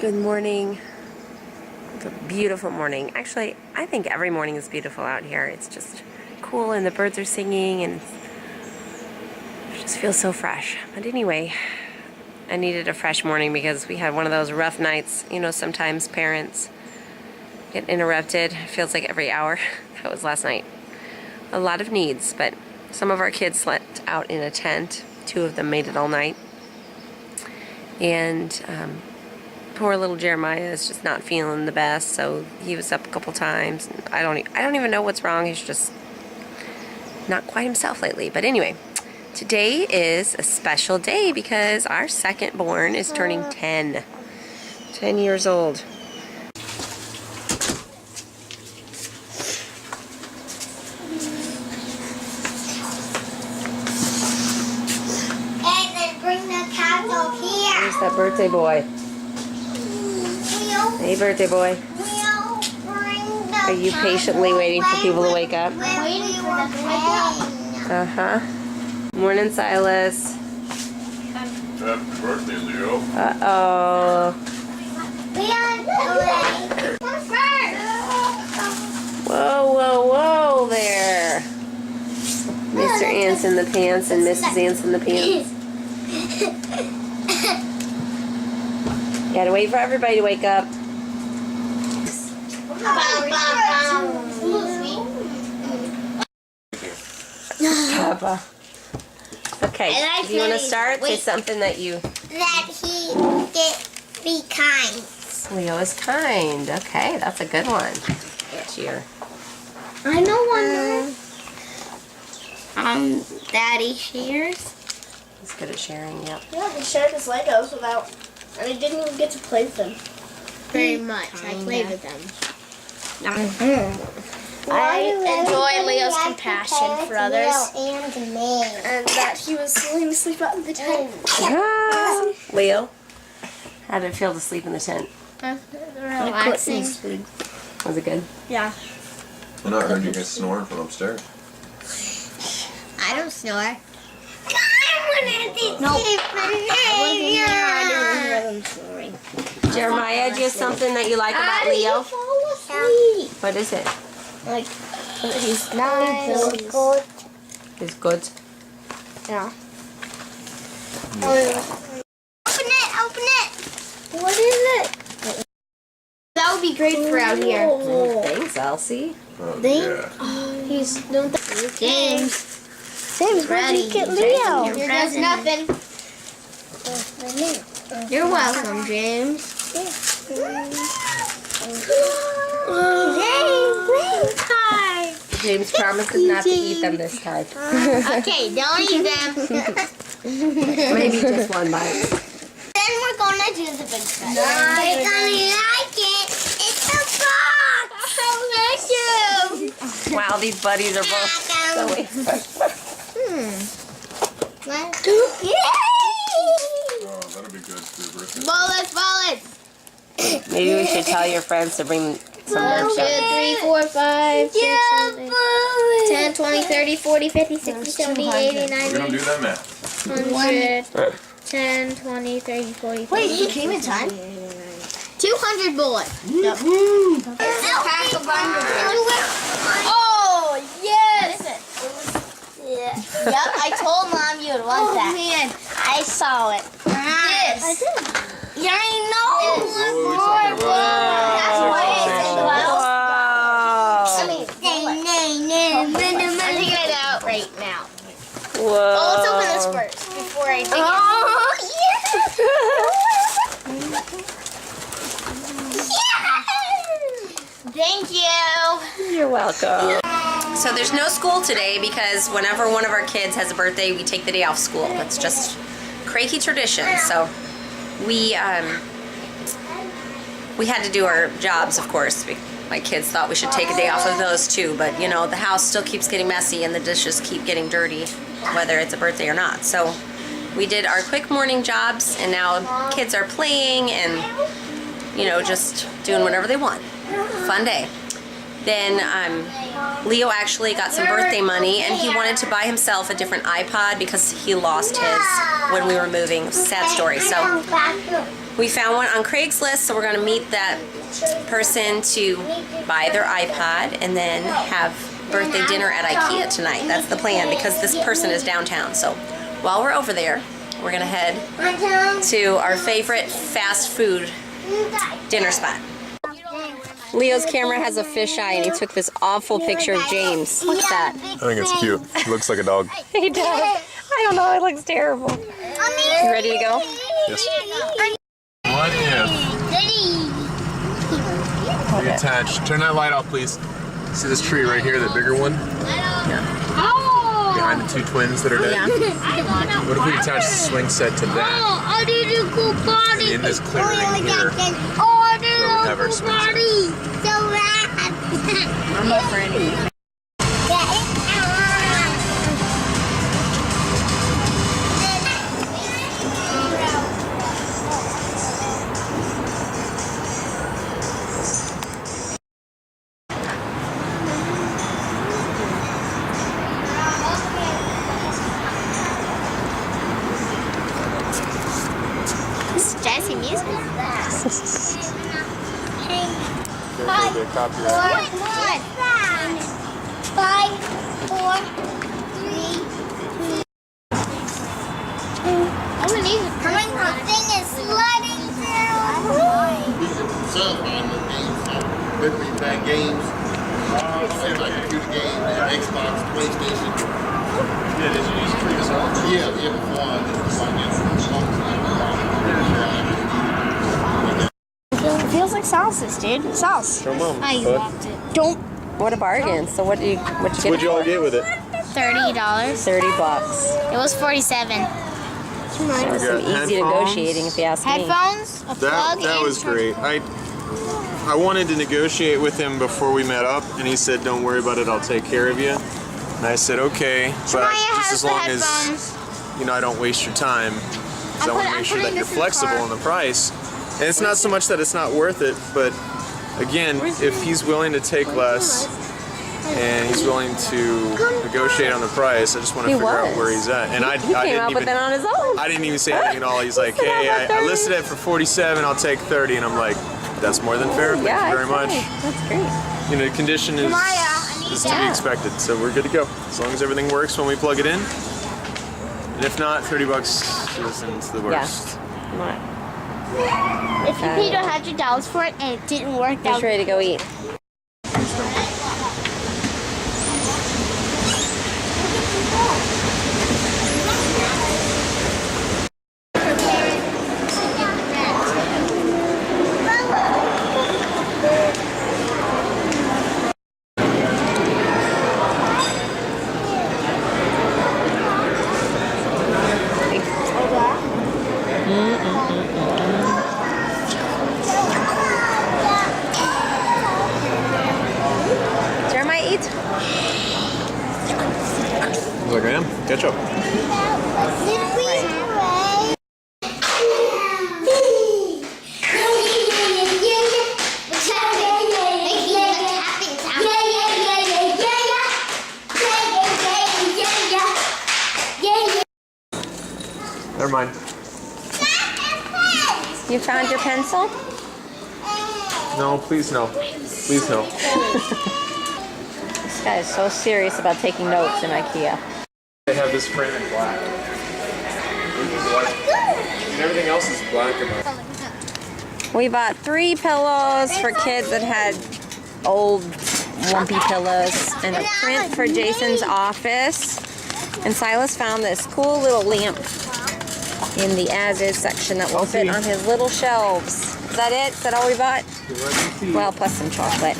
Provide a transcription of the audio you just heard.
Good morning. It's a beautiful morning. Actually, I think every morning is beautiful out here. It's just cool and the birds are singing and it just feels so fresh. But anyway, I needed a fresh morning because we had one of those rough nights. You know, sometimes parents get interrupted. It feels like every hour. That was last night. A lot of needs, but some of our kids slept out in a tent. 2 of them made it all night. And poor little Jeremiah is just not feeling the best, so he was up a couple times. I don't even know what's wrong. He's just not quite himself lately. But anyway, today is a special day because our second born is turning 10 years old. There's that birthday boy. Hey, birthday boy. Are you patiently waiting for people to wake up? Uh-huh. Morning, Silas. Happy birthday, Leo. Uh-oh. Whoa, whoa, whoa there. Mr. Ants in the pants and Mrs. Ants in the pants. Gotta wait for everybody to wake up. Papa. Okay, do you want to start? Say something that you... That he did be kind. Leo is kind. Okay, that's a good one. Cheer. I know one. Daddy shares. He's good at sharing, yep. Yeah, he shared his Legos without... And I didn't even get to play with them. Very much. I played with them. I enjoy Leo's compassion for others. And me. And that he was willing to sleep out in the tent. Ah, Leo, how did it feel to sleep in the tent? Relaxing. Was it good? Yeah. I heard you guys snoring from upstairs. I don't snore. Jeremiah, do you have something that you like about Leo? What is it? Like, he's Nice. Good. He's good. Yeah. Open it. What is it? That would be great for out here. Thanks, Elsie. Oh, They- yeah. He's doing James. James, ready. Get Leo. Here goes nothing. You're welcome, James. James promises not to eat them this time. Okay, don't eat them. Maybe just one bite. Then we're gonna do the big stuff. They're gonna like it. It's a box. Wow, these buddies are both so excited. Oh, that'll be good for your birthday. Bullets. Maybe we should tell your friends to bring some 1, 2, more stuff. 3, 4, 5, 6, 7, 8, 10, 20, 30, 40, 50, 60, 70, 80, We're gonna 90, do that math. 100, 10, 20, 30, 40, 50. Wait, you came in time? 200 bullets. Oh, yes! Yep, I told Mom you would want that. Man, I saw it. Yes. I did. Yeah, I know. That's Wow. why it's in the house. Wow. I'm taking it out right now. Whoa. Oh, let's open this first before I take it. Thank you. You're welcome. So there's no school today because whenever one of our kids has a birthday, we take the day off school. That's just KREKE tradition. So we had to do our jobs, of course. My kids thought we should take a day off of those too, but you know, the house still keeps getting messy and the dishes keep getting dirty, whether it's a birthday or not. So we did our quick morning jobs and now kids are playing and, you know, just doing whatever they want. Fun day. Then Leo actually got some birthday money and he wanted to buy himself a different iPod because he lost his when we were moving. Sad story. So We found one on Craigslist, so we're going to meet that person to buy their iPod and then have birthday dinner at IKEA tonight. That's the plan because this person is downtown. So while we're over there, we're going to head to our favorite fast food dinner spot. Leo's camera has a fisheye and he took this awful picture of James. Look at that. I think it's cute. It looks like a dog. He does. I don't know, it looks terrible. You ready to go? Yes. What if we attach? Turn that light off, please. See this tree right here, that bigger one? Behind the two twins that are dead? Yeah. What if we attach the swing set to that? I did a cool party. In this clearing here, Oh, I did we have a our cool swing set. party. So rad. I'm not for anything. This is jazzy music. There's a copyright. 5, 4, 3. I'm gonna need it. Coming, the thing is sliding through. With me back games, like computer games, Xbox, PlayStation. Yeah, did you use trees on? Yeah, before I It feels like Silas's, dude. Silas. Show mom. I loved it. Don't. What a bargain. So what'd you get? What'd you all get with it? $30. 30 bucks. It was 47. That was some easy headphones. negotiating if you ask me. Headphones, a plug, That and was great. I wanted to negotiate with him before we met up, and he said, "Don't worry about it. I'll take care of you." And I said, "Okay, but Maya just has as the long headphones. as I don't waste your time, because I want to make sure that putting you're this in the flexible car. on the price." And it's not so much that it's not worth it, but again, if he's willing to take less and he's willing to negotiate on the price, I just want to He figure out was. where he's at. And I He came didn't up with even. it on his own. I didn't even say anything at all. He's like, said, "Hey, "How about I 30?" listed it for 47. I'll take 30." And I'm like, "That's more than fair. Thank Yeah, you very much." That's great. The condition is to be expected, so we're good to go. As long as everything works when we plug it in. And if not, 30 bucks isn't the worst. Come on. If you paid $100 for it and it didn't work, that Who's ready to go eat? Jeremiah eats? Looks like I am. Ketchup. Never mind. You found your pencil? No, please no. Please no. This guy is so serious about taking notes in IKEA. They have this frame in black. And everything else is black about it. We bought 3 pillows for kids that had old lumpy pillows and a print for Jason's office. And Silas found this cool little lamp in the as-is section that will fit on his little shelves. Is that it? Is that all we bought? Well, plus some chocolate.